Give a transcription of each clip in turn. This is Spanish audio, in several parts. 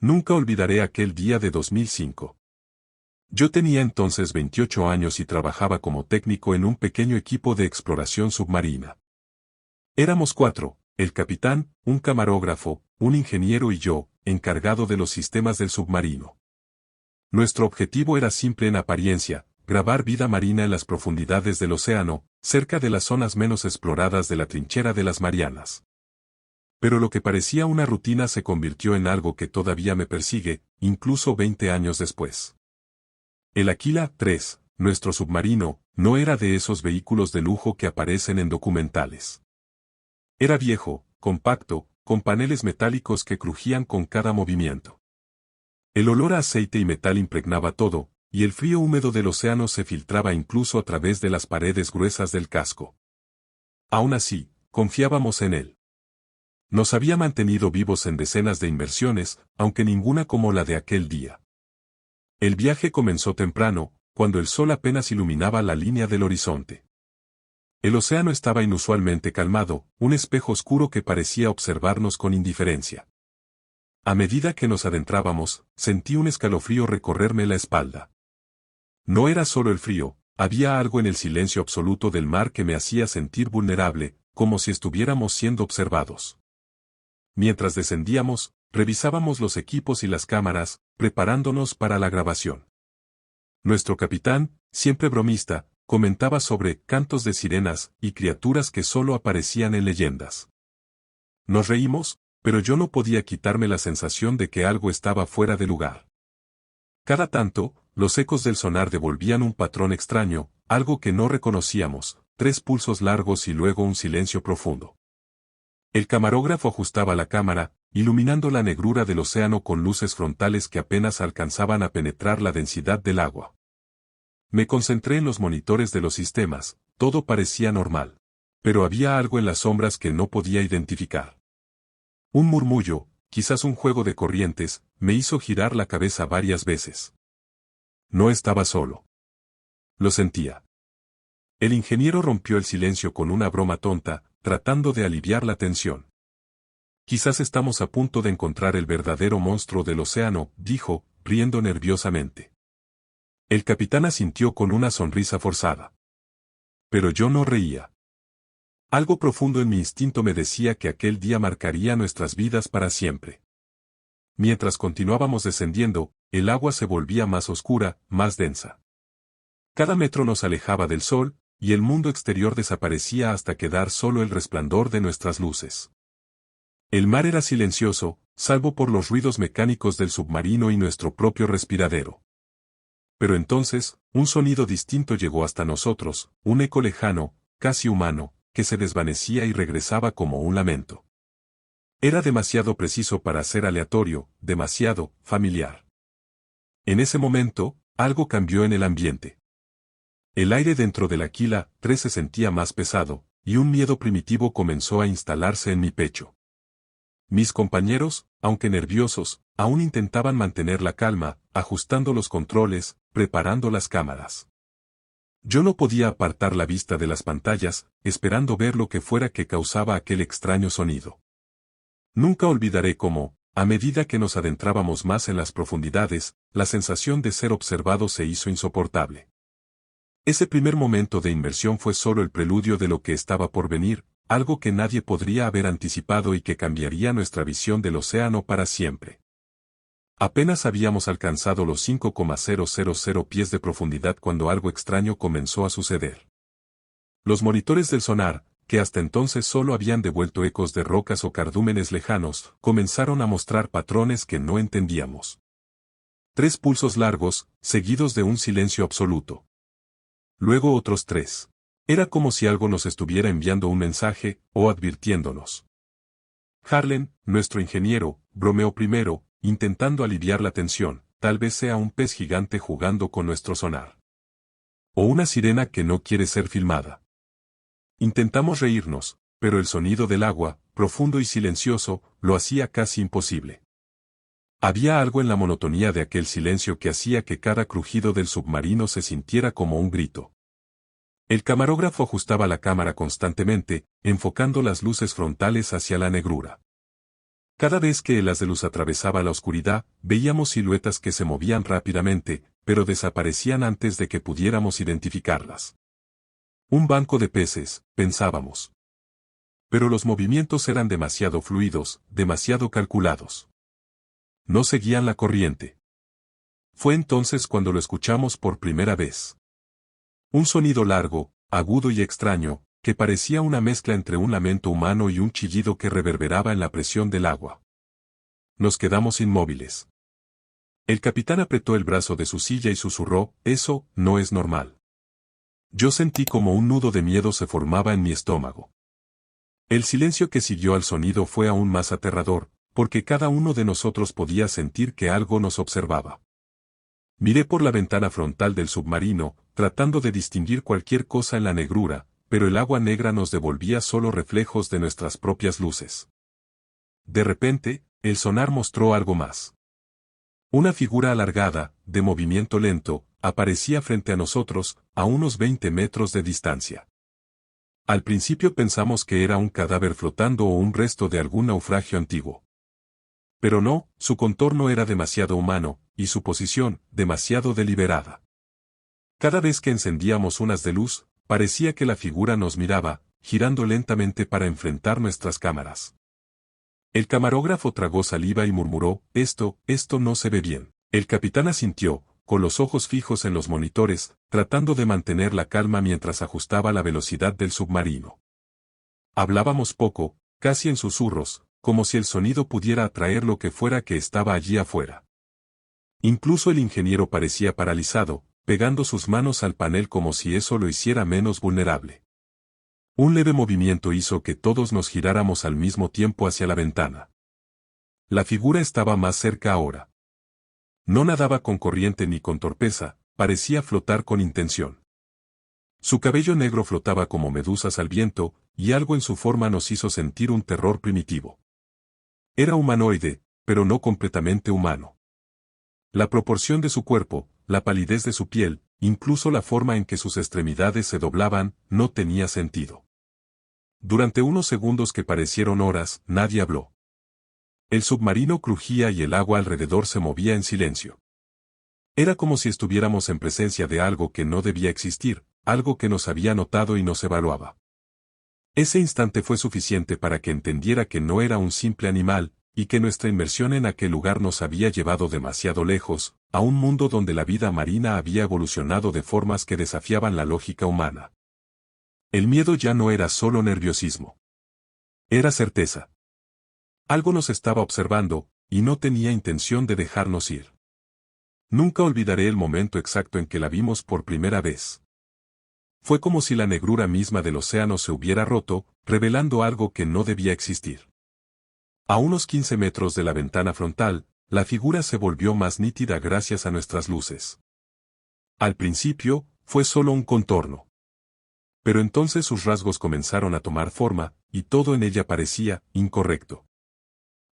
Nunca olvidaré aquel día de 2005. Yo tenía entonces 28 años y trabajaba como técnico en un pequeño equipo de exploración submarina. Éramos 4, el capitán, un camarógrafo, un ingeniero y yo, encargado de los sistemas del submarino. Nuestro objetivo era simple en apariencia: grabar vida marina en las profundidades del océano, cerca de las zonas menos exploradas de la trinchera de las Marianas. Pero lo que parecía una rutina se convirtió en algo que todavía me persigue, incluso 20 años después. El Aquila 3, nuestro submarino, no era de esos vehículos de lujo que aparecen en documentales. Era viejo, compacto, con paneles metálicos que crujían con cada movimiento. El olor a aceite y metal impregnaba todo, y el frío húmedo del océano se filtraba incluso a través de las paredes gruesas del casco. Aún así, confiábamos en él. Nos había mantenido vivos en decenas de inmersiones, aunque ninguna como la de aquel día. El viaje comenzó temprano, cuando el sol apenas iluminaba la línea del horizonte. El océano estaba inusualmente calmado, un espejo oscuro que parecía observarnos con indiferencia. A medida que nos adentrábamos, sentí un escalofrío recorrerme la espalda. No era solo el frío, había algo en el silencio absoluto del mar que me hacía sentir vulnerable, como si estuviéramos siendo observados. Mientras descendíamos, revisábamos los equipos y las cámaras, preparándonos para la grabación. Nuestro capitán, siempre bromista, comentaba sobre cantos de sirenas y criaturas que solo aparecían en leyendas. Nos reímos, pero yo no podía quitarme la sensación de que algo estaba fuera de lugar. Cada tanto, los ecos del sonar devolvían un patrón extraño, algo que no reconocíamos: 3 pulsos largos y luego un silencio profundo. El camarógrafo ajustaba la cámara, iluminando la negrura del océano con luces frontales que apenas alcanzaban a penetrar la densidad del agua. Me concentré en los monitores de los sistemas, todo parecía normal. Pero había algo en las sombras que no podía identificar. Un murmullo, quizás un juego de corrientes, me hizo girar la cabeza varias veces. No estaba solo. Lo sentía. El ingeniero rompió el silencio con una broma tonta, tratando de aliviar la tensión. Quizás estamos a punto de encontrar el verdadero monstruo del océano, dijo, riendo nerviosamente. El capitán asintió con una sonrisa forzada. Pero yo no reía. Algo profundo en mi instinto me decía que aquel día marcaría nuestras vidas para siempre. Mientras continuábamos descendiendo, el agua se volvía más oscura, más densa. Cada metro nos alejaba del sol, y el mundo exterior desaparecía hasta quedar solo el resplandor de nuestras luces. El mar era silencioso, salvo por los ruidos mecánicos del submarino y nuestro propio respiradero. Pero entonces, un sonido distinto llegó hasta nosotros, un eco lejano, casi humano, que se desvanecía y regresaba como un lamento. Era demasiado preciso para ser aleatorio, demasiado familiar. En ese momento, algo cambió en el ambiente. El aire dentro del Aquila 3 se sentía más pesado, y un miedo primitivo comenzó a instalarse en mi pecho. Mis compañeros, aunque nerviosos, aún intentaban mantener la calma, ajustando los controles, preparando las cámaras. Yo no podía apartar la vista de las pantallas, esperando ver lo que fuera que causaba aquel extraño sonido. Nunca olvidaré cómo, a medida que nos adentrábamos más en las profundidades, la sensación de ser observado se hizo insoportable. Ese primer momento de inmersión fue solo el preludio de lo que estaba por venir, algo que nadie podría haber anticipado y que cambiaría nuestra visión del océano para siempre. Apenas habíamos alcanzado los 5,000 pies de profundidad cuando algo extraño comenzó a suceder. Los monitores del sonar, que hasta entonces solo habían devuelto ecos de rocas o cardúmenes lejanos, comenzaron a mostrar patrones que no entendíamos. 3 pulsos largos, seguidos de un silencio absoluto. Luego otros 3. Era como si algo nos estuviera enviando un mensaje, o advirtiéndonos. Harlan, nuestro ingeniero, bromeó primero, intentando aliviar la tensión: tal vez sea un pez gigante jugando con nuestro sonar. O una sirena que no quiere ser filmada. Intentamos reírnos, pero el sonido del agua, profundo y silencioso, lo hacía casi imposible. Había algo en la monotonía de aquel silencio que hacía que cada crujido del submarino se sintiera como un grito. El camarógrafo ajustaba la cámara constantemente, enfocando las luces frontales hacia la negrura. Cada vez que el haz de luz atravesaba la oscuridad, veíamos siluetas que se movían rápidamente, pero desaparecían antes de que pudiéramos identificarlas. Un banco de peces, pensábamos. Pero los movimientos eran demasiado fluidos, demasiado calculados. No seguían la corriente. Fue entonces cuando lo escuchamos por primera vez. Un sonido largo, agudo y extraño, que parecía una mezcla entre un lamento humano y un chillido que reverberaba en la presión del agua. Nos quedamos inmóviles. El capitán apretó el brazo de su silla y susurró: «Eso no es normal». Yo sentí como un nudo de miedo se formaba en mi estómago. El silencio que siguió al sonido fue aún más aterrador, porque cada uno de nosotros podía sentir que algo nos observaba. Miré por la ventana frontal del submarino, tratando de distinguir cualquier cosa en la negrura, pero el agua negra nos devolvía solo reflejos de nuestras propias luces. De repente, el sonar mostró algo más. Una figura alargada, de movimiento lento, aparecía frente a nosotros, a unos 20 metros de distancia. Al principio pensamos que era un cadáver flotando o un resto de algún naufragio antiguo. Pero no, su contorno era demasiado humano, y su posición, demasiado deliberada. Cada vez que encendíamos unas de luz, parecía que la figura nos miraba, girando lentamente para enfrentar nuestras cámaras. El camarógrafo tragó saliva y murmuró: esto no se ve bien. El capitán asintió, con los ojos fijos en los monitores, tratando de mantener la calma mientras ajustaba la velocidad del submarino. Hablábamos poco, casi en susurros, como si el sonido pudiera atraer lo que fuera que estaba allí afuera. Incluso el ingeniero parecía paralizado, pegando sus manos al panel como si eso lo hiciera menos vulnerable. Un leve movimiento hizo que todos nos giráramos al mismo tiempo hacia la ventana. La figura estaba más cerca ahora. No nadaba con corriente ni con torpeza, parecía flotar con intención. Su cabello negro flotaba como medusas al viento, y algo en su forma nos hizo sentir un terror primitivo. Era humanoide, pero no completamente humano. La proporción de su cuerpo, la palidez de su piel, incluso la forma en que sus extremidades se doblaban, no tenía sentido. Durante unos segundos que parecieron horas, nadie habló. El submarino crujía y el agua alrededor se movía en silencio. Era como si estuviéramos en presencia de algo que no debía existir, algo que nos había notado y nos evaluaba. Ese instante fue suficiente para que entendiera que no era un simple animal, y que nuestra inmersión en aquel lugar nos había llevado demasiado lejos, a un mundo donde la vida marina había evolucionado de formas que desafiaban la lógica humana. El miedo ya no era solo nerviosismo. Era certeza. Algo nos estaba observando, y no tenía intención de dejarnos ir. Nunca olvidaré el momento exacto en que la vimos por primera vez. Fue como si la negrura misma del océano se hubiera roto, revelando algo que no debía existir. A unos 15 metros de la ventana frontal, la figura se volvió más nítida gracias a nuestras luces. Al principio, fue solo un contorno. Pero entonces sus rasgos comenzaron a tomar forma, y todo en ella parecía incorrecto.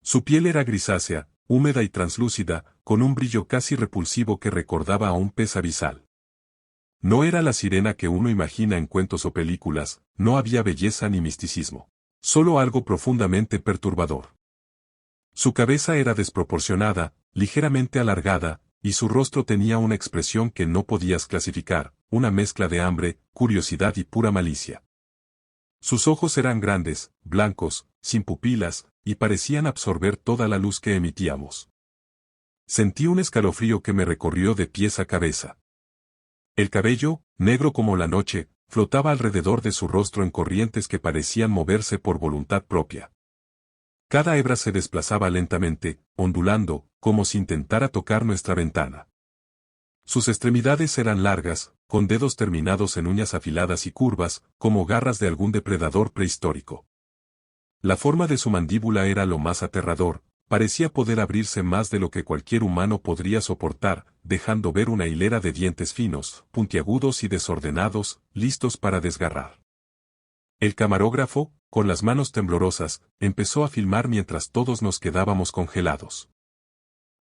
Su piel era grisácea, húmeda y translúcida, con un brillo casi repulsivo que recordaba a un pez abisal. No era la sirena que uno imagina en cuentos o películas, no había belleza ni misticismo. Solo algo profundamente perturbador. Su cabeza era desproporcionada, ligeramente alargada, y su rostro tenía una expresión que no podías clasificar, una mezcla de hambre, curiosidad y pura malicia. Sus ojos eran grandes, blancos, sin pupilas, y parecían absorber toda la luz que emitíamos. Sentí un escalofrío que me recorrió de pies a cabeza. El cabello, negro como la noche, flotaba alrededor de su rostro en corrientes que parecían moverse por voluntad propia. Cada hebra se desplazaba lentamente, ondulando, como si intentara tocar nuestra ventana. Sus extremidades eran largas, con dedos terminados en uñas afiladas y curvas, como garras de algún depredador prehistórico. La forma de su mandíbula era lo más aterrador, parecía poder abrirse más de lo que cualquier humano podría soportar, dejando ver una hilera de dientes finos, puntiagudos y desordenados, listos para desgarrar. El camarógrafo, con las manos temblorosas, empezó a filmar mientras todos nos quedábamos congelados.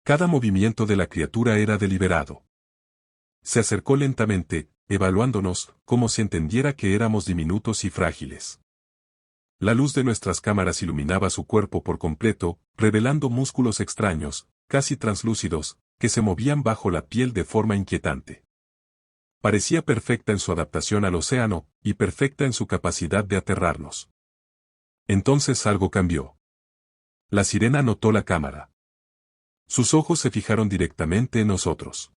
Cada movimiento de la criatura era deliberado. Se acercó lentamente, evaluándonos, como si entendiera que éramos diminutos y frágiles. La luz de nuestras cámaras iluminaba su cuerpo por completo, revelando músculos extraños, casi translúcidos, que se movían bajo la piel de forma inquietante. Parecía perfecta en su adaptación al océano, y perfecta en su capacidad de aterrarnos. Entonces algo cambió. La sirena notó la cámara. Sus ojos se fijaron directamente en nosotros.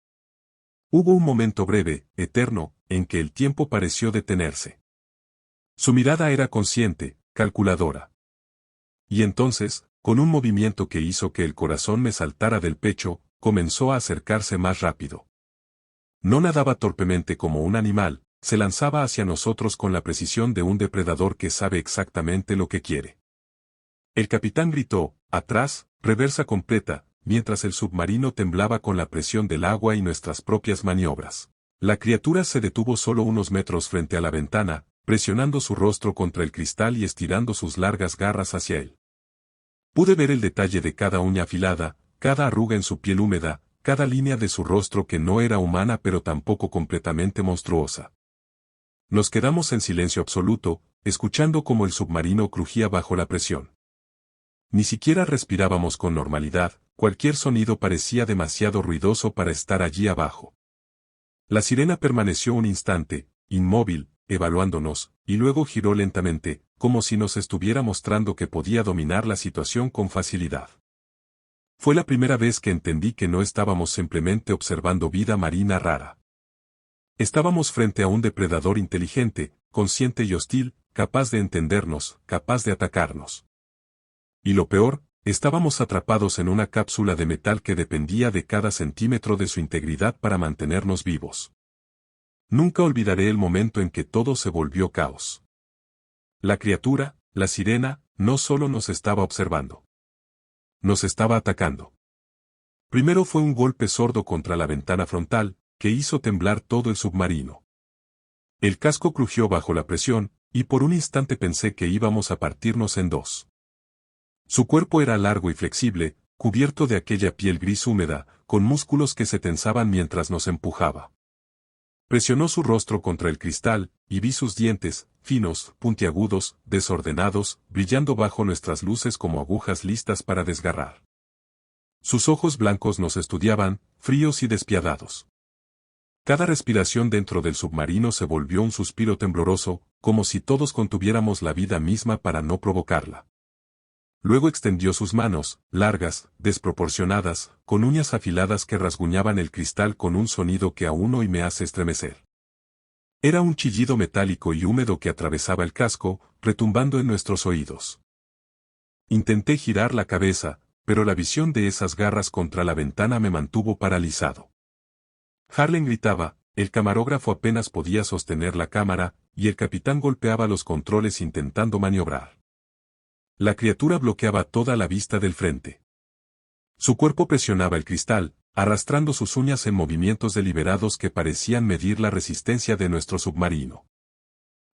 Hubo un momento breve, eterno, en que el tiempo pareció detenerse. Su mirada era consciente, calculadora. Y entonces, con un movimiento que hizo que el corazón me saltara del pecho, comenzó a acercarse más rápido. No nadaba torpemente como un animal, se lanzaba hacia nosotros con la precisión de un depredador que sabe exactamente lo que quiere. El capitán gritó, atrás, reversa completa, mientras el submarino temblaba con la presión del agua y nuestras propias maniobras. La criatura se detuvo solo unos metros frente a la ventana, presionando su rostro contra el cristal y estirando sus largas garras hacia él. Pude ver el detalle de cada uña afilada, cada arruga en su piel húmeda, cada línea de su rostro que no era humana pero tampoco completamente monstruosa. Nos quedamos en silencio absoluto, escuchando cómo el submarino crujía bajo la presión. Ni siquiera respirábamos con normalidad, cualquier sonido parecía demasiado ruidoso para estar allí abajo. La sirena permaneció un instante, inmóvil, evaluándonos, y luego giró lentamente, como si nos estuviera mostrando que podía dominar la situación con facilidad. Fue la primera vez que entendí que no estábamos simplemente observando vida marina rara. Estábamos frente a un depredador inteligente, consciente y hostil, capaz de entendernos, capaz de atacarnos. Y lo peor, estábamos atrapados en una cápsula de metal que dependía de cada centímetro de su integridad para mantenernos vivos. Nunca olvidaré el momento en que todo se volvió caos. La criatura, la sirena, no solo nos estaba observando. Nos estaba atacando. Primero fue un golpe sordo contra la ventana frontal, que hizo temblar todo el submarino. El casco crujió bajo la presión, y por un instante pensé que íbamos a partirnos en dos. Su cuerpo era largo y flexible, cubierto de aquella piel gris húmeda, con músculos que se tensaban mientras nos empujaba. Presionó su rostro contra el cristal, y vi sus dientes, finos, puntiagudos, desordenados, brillando bajo nuestras luces como agujas listas para desgarrar. Sus ojos blancos nos estudiaban, fríos y despiadados. Cada respiración dentro del submarino se volvió un suspiro tembloroso, como si todos contuviéramos la vida misma para no provocarla. Luego extendió sus manos, largas, desproporcionadas, con uñas afiladas que rasguñaban el cristal con un sonido que aún hoy me hace estremecer. Era un chillido metálico y húmedo que atravesaba el casco, retumbando en nuestros oídos. Intenté girar la cabeza, pero la visión de esas garras contra la ventana me mantuvo paralizado. Harlan gritaba, el camarógrafo apenas podía sostener la cámara, y el capitán golpeaba los controles intentando maniobrar. La criatura bloqueaba toda la vista del frente. Su cuerpo presionaba el cristal, arrastrando sus uñas en movimientos deliberados que parecían medir la resistencia de nuestro submarino.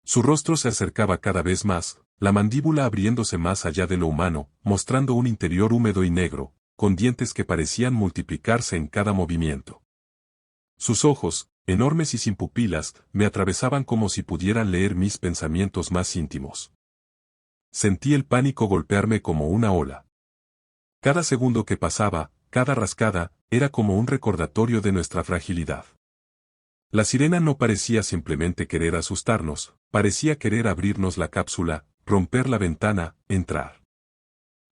Su rostro se acercaba cada vez más, la mandíbula abriéndose más allá de lo humano, mostrando un interior húmedo y negro, con dientes que parecían multiplicarse en cada movimiento. Sus ojos, enormes y sin pupilas, me atravesaban como si pudieran leer mis pensamientos más íntimos. Sentí el pánico golpearme como una ola. Cada segundo que pasaba, cada rascada, era como un recordatorio de nuestra fragilidad. La sirena no parecía simplemente querer asustarnos, parecía querer abrirnos la cápsula, romper la ventana, entrar.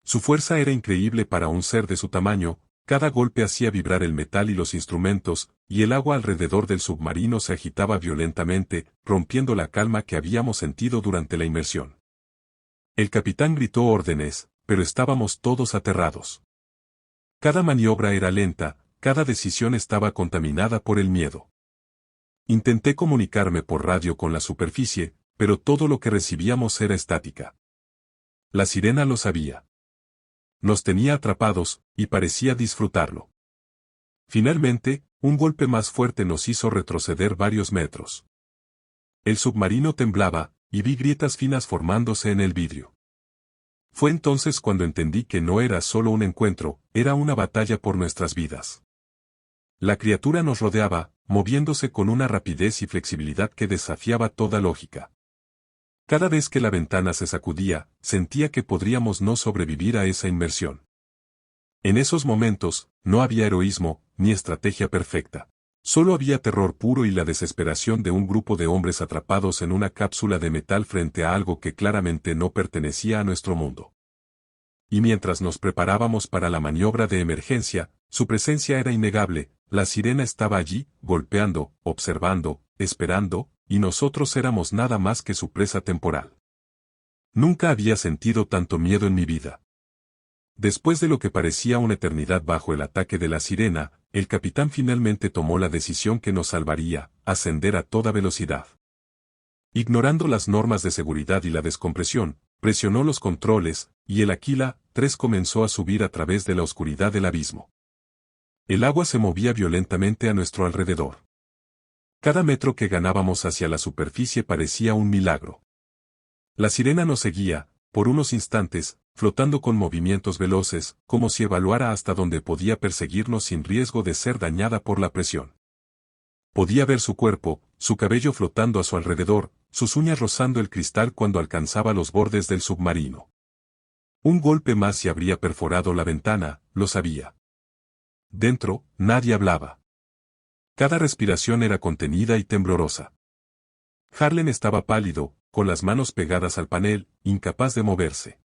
Su fuerza era increíble para un ser de su tamaño, cada golpe hacía vibrar el metal y los instrumentos, y el agua alrededor del submarino se agitaba violentamente, rompiendo la calma que habíamos sentido durante la inmersión. El capitán gritó órdenes, pero estábamos todos aterrados. Cada maniobra era lenta, cada decisión estaba contaminada por el miedo. Intenté comunicarme por radio con la superficie, pero todo lo que recibíamos era estática. La sirena lo sabía. Nos tenía atrapados, y parecía disfrutarlo. Finalmente, un golpe más fuerte nos hizo retroceder varios metros. El submarino temblaba, y vi grietas finas formándose en el vidrio. Fue entonces cuando entendí que no era solo un encuentro, era una batalla por nuestras vidas. La criatura nos rodeaba, moviéndose con una rapidez y flexibilidad que desafiaba toda lógica. Cada vez que la ventana se sacudía, sentía que podríamos no sobrevivir a esa inmersión. En esos momentos, no había heroísmo, ni estrategia perfecta. Solo había terror puro y la desesperación de un grupo de hombres atrapados en una cápsula de metal frente a algo que claramente no pertenecía a nuestro mundo. Y mientras nos preparábamos para la maniobra de emergencia, su presencia era innegable, la sirena estaba allí, golpeando, observando, esperando, y nosotros éramos nada más que su presa temporal. Nunca había sentido tanto miedo en mi vida. Después de lo que parecía una eternidad bajo el ataque de la sirena, el capitán finalmente tomó la decisión que nos salvaría, ascender a toda velocidad. Ignorando las normas de seguridad y la descompresión, presionó los controles, y el Aquila 3 comenzó a subir a través de la oscuridad del abismo. El agua se movía violentamente a nuestro alrededor. Cada metro que ganábamos hacia la superficie parecía un milagro. La sirena nos seguía, por unos instantes, flotando con movimientos veloces, como si evaluara hasta dónde podía perseguirnos sin riesgo de ser dañada por la presión. Podía ver su cuerpo, su cabello flotando a su alrededor, sus uñas rozando el cristal cuando alcanzaba los bordes del submarino. Un golpe más y habría perforado la ventana, lo sabía. Dentro, nadie hablaba. Cada respiración era contenida y temblorosa. Harlan estaba pálido, con las manos pegadas al panel, incapaz de moverse.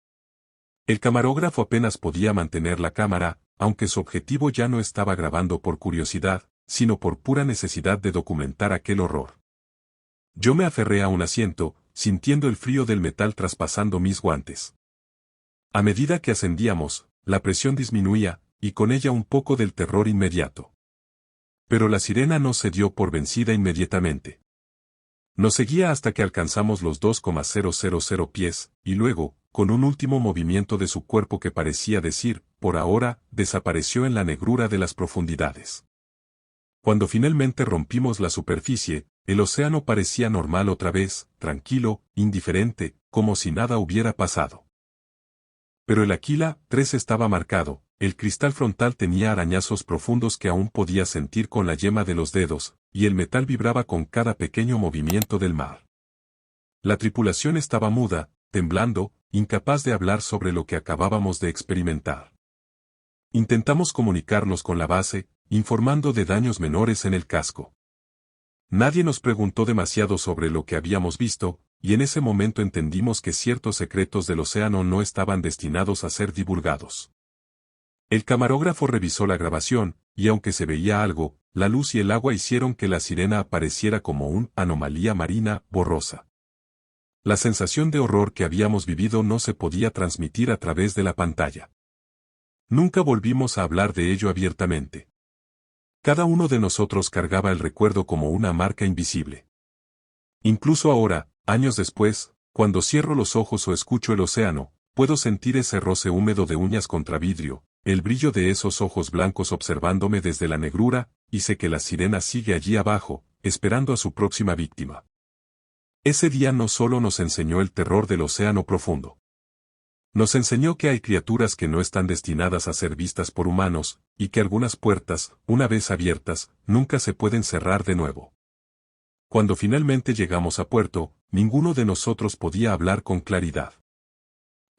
El camarógrafo apenas podía mantener la cámara, aunque su objetivo ya no estaba grabando por curiosidad, sino por pura necesidad de documentar aquel horror. Yo me aferré a un asiento, sintiendo el frío del metal traspasando mis guantes. A medida que ascendíamos, la presión disminuía, y con ella un poco del terror inmediato. Pero la sirena no se dio por vencida inmediatamente. Nos seguía hasta que alcanzamos los 2,000 pies, y luego, con un último movimiento de su cuerpo que parecía decir, por ahora, desapareció en la negrura de las profundidades. Cuando finalmente rompimos la superficie, el océano parecía normal otra vez, tranquilo, indiferente, como si nada hubiera pasado. Pero el Aquila 3 estaba marcado, el cristal frontal tenía arañazos profundos que aún podía sentir con la yema de los dedos, y el metal vibraba con cada pequeño movimiento del mar. La tripulación estaba muda, temblando, incapaz de hablar sobre lo que acabábamos de experimentar. Intentamos comunicarnos con la base, informando de daños menores en el casco. Nadie nos preguntó demasiado sobre lo que habíamos visto, y en ese momento entendimos que ciertos secretos del océano no estaban destinados a ser divulgados. El camarógrafo revisó la grabación, y aunque se veía algo, la luz y el agua hicieron que la sirena apareciera como una anomalía marina borrosa. La sensación de horror que habíamos vivido no se podía transmitir a través de la pantalla. Nunca volvimos a hablar de ello abiertamente. Cada uno de nosotros cargaba el recuerdo como una marca invisible. Incluso ahora, años después, cuando cierro los ojos o escucho el océano, puedo sentir ese roce húmedo de uñas contra vidrio, el brillo de esos ojos blancos observándome desde la negrura, y sé que la sirena sigue allí abajo, esperando a su próxima víctima. Ese día no solo nos enseñó el terror del océano profundo. Nos enseñó que hay criaturas que no están destinadas a ser vistas por humanos, y que algunas puertas, una vez abiertas, nunca se pueden cerrar de nuevo. Cuando finalmente llegamos a puerto, ninguno de nosotros podía hablar con claridad.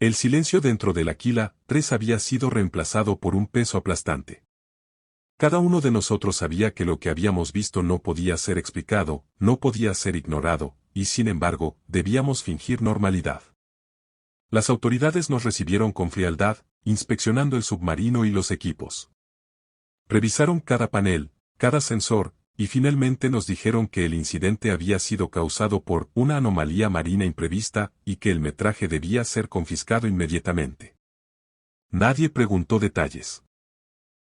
El silencio dentro del Aquila 3 había sido reemplazado por un peso aplastante. Cada uno de nosotros sabía que lo que habíamos visto no podía ser explicado, no podía ser ignorado, y sin embargo, debíamos fingir normalidad. Las autoridades nos recibieron con frialdad, inspeccionando el submarino y los equipos. Revisaron cada panel, cada sensor, y finalmente nos dijeron que el incidente había sido causado por una anomalía marina imprevista y que el metraje debía ser confiscado inmediatamente. Nadie preguntó detalles.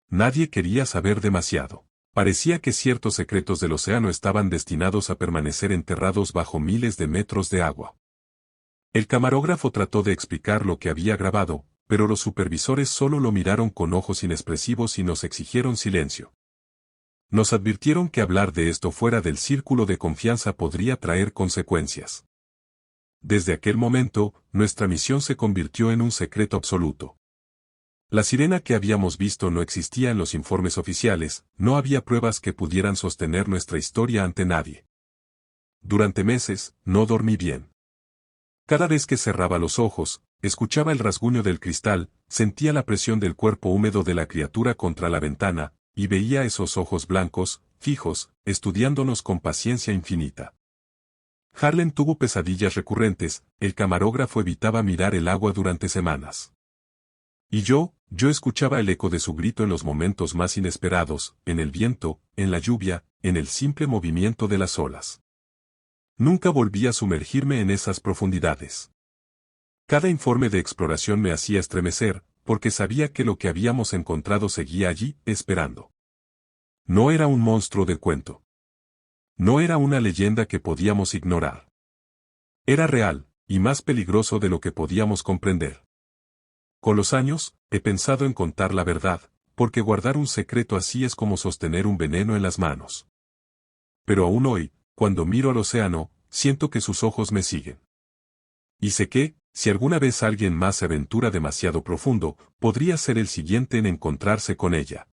Nadie quería saber demasiado. Parecía que ciertos secretos del océano estaban destinados a permanecer enterrados bajo miles de metros de agua. El camarógrafo trató de explicar lo que había grabado, pero los supervisores solo lo miraron con ojos inexpresivos y nos exigieron silencio. Nos advirtieron que hablar de esto fuera del círculo de confianza podría traer consecuencias. Desde aquel momento, nuestra misión se convirtió en un secreto absoluto. La sirena que habíamos visto no existía en los informes oficiales, no había pruebas que pudieran sostener nuestra historia ante nadie. Durante meses, no dormí bien. Cada vez que cerraba los ojos, escuchaba el rasguño del cristal, sentía la presión del cuerpo húmedo de la criatura contra la ventana, y veía esos ojos blancos, fijos, estudiándonos con paciencia infinita. Harlan tuvo pesadillas recurrentes, el camarógrafo evitaba mirar el agua durante semanas. Y yo escuchaba el eco de su grito en los momentos más inesperados, en el viento, en la lluvia, en el simple movimiento de las olas. Nunca volví a sumergirme en esas profundidades. Cada informe de exploración me hacía estremecer, porque sabía que lo que habíamos encontrado seguía allí, esperando. No era un monstruo del cuento. No era una leyenda que podíamos ignorar. Era real, y más peligroso de lo que podíamos comprender. Con los años, he pensado en contar la verdad, porque guardar un secreto así es como sostener un veneno en las manos. Pero aún hoy, cuando miro al océano, siento que sus ojos me siguen. Y sé que, si alguna vez alguien más se aventura demasiado profundo, podría ser el siguiente en encontrarse con ella.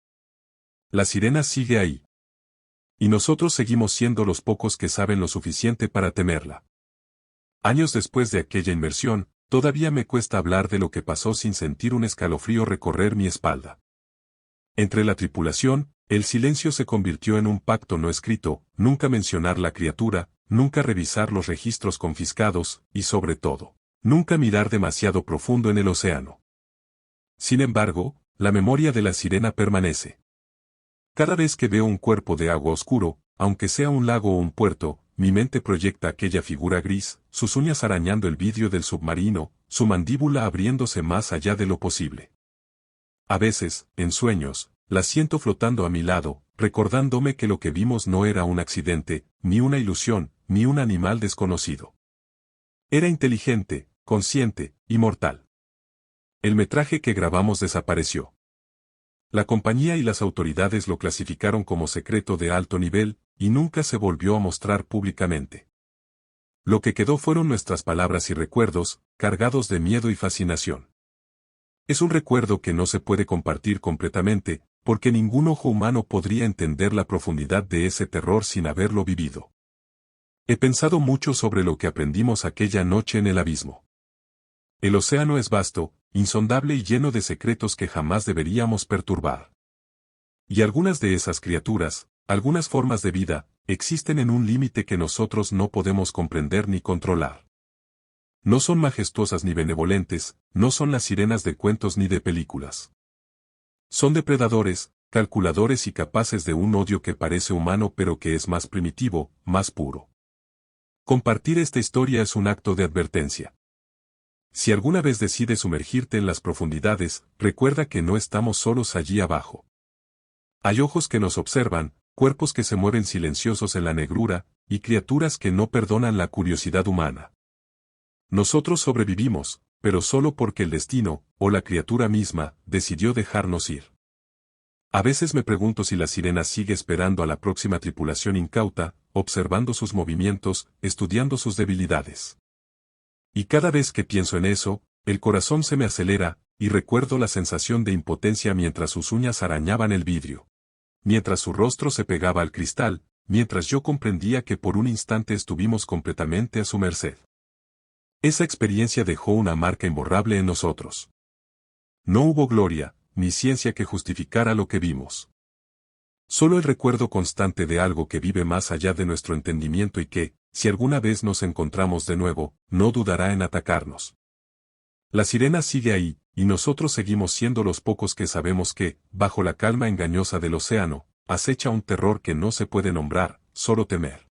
La sirena sigue ahí. Y nosotros seguimos siendo los pocos que saben lo suficiente para temerla. Años después de aquella inmersión, todavía me cuesta hablar de lo que pasó sin sentir un escalofrío recorrer mi espalda. Entre la tripulación, el silencio se convirtió en un pacto no escrito, nunca mencionar la criatura, nunca revisar los registros confiscados, y sobre todo, nunca mirar demasiado profundo en el océano. Sin embargo, la memoria de la sirena permanece. Cada vez que veo un cuerpo de agua oscuro, aunque sea un lago o un puerto, mi mente proyecta aquella figura gris, sus uñas arañando el vidrio del submarino, su mandíbula abriéndose más allá de lo posible. A veces, en sueños, la siento flotando a mi lado, recordándome que lo que vimos no era un accidente, ni una ilusión, ni un animal desconocido. Era inteligente, consciente, inmortal. El metraje que grabamos desapareció. La compañía y las autoridades lo clasificaron como secreto de alto nivel, y nunca se volvió a mostrar públicamente. Lo que quedó fueron nuestras palabras y recuerdos, cargados de miedo y fascinación. Es un recuerdo que no se puede compartir completamente, porque ningún ojo humano podría entender la profundidad de ese terror sin haberlo vivido. He pensado mucho sobre lo que aprendimos aquella noche en el abismo. El océano es vasto, insondable y lleno de secretos que jamás deberíamos perturbar. Y algunas de esas criaturas, algunas formas de vida, existen en un límite que nosotros no podemos comprender ni controlar. No son majestuosas ni benevolentes, no son las sirenas de cuentos ni de películas. Son depredadores, calculadores y capaces de un odio que parece humano pero que es más primitivo, más puro. Compartir esta historia es un acto de advertencia. Si alguna vez decides sumergirte en las profundidades, recuerda que no estamos solos allí abajo. Hay ojos que nos observan, cuerpos que se mueven silenciosos en la negrura, y criaturas que no perdonan la curiosidad humana. Nosotros sobrevivimos, pero solo porque el destino, o la criatura misma, decidió dejarnos ir. A veces me pregunto si la sirena sigue esperando a la próxima tripulación incauta, observando sus movimientos, estudiando sus debilidades. Y cada vez que pienso en eso, el corazón se me acelera, y recuerdo la sensación de impotencia mientras sus uñas arañaban el vidrio. Mientras su rostro se pegaba al cristal, mientras yo comprendía que por un instante estuvimos completamente a su merced. Esa experiencia dejó una marca imborrable en nosotros. No hubo gloria, ni ciencia que justificara lo que vimos. Solo el recuerdo constante de algo que vive más allá de nuestro entendimiento y que, si alguna vez nos encontramos de nuevo, no dudará en atacarnos. La sirena sigue ahí, y nosotros seguimos siendo los pocos que sabemos que, bajo la calma engañosa del océano, acecha un terror que no se puede nombrar, solo temer.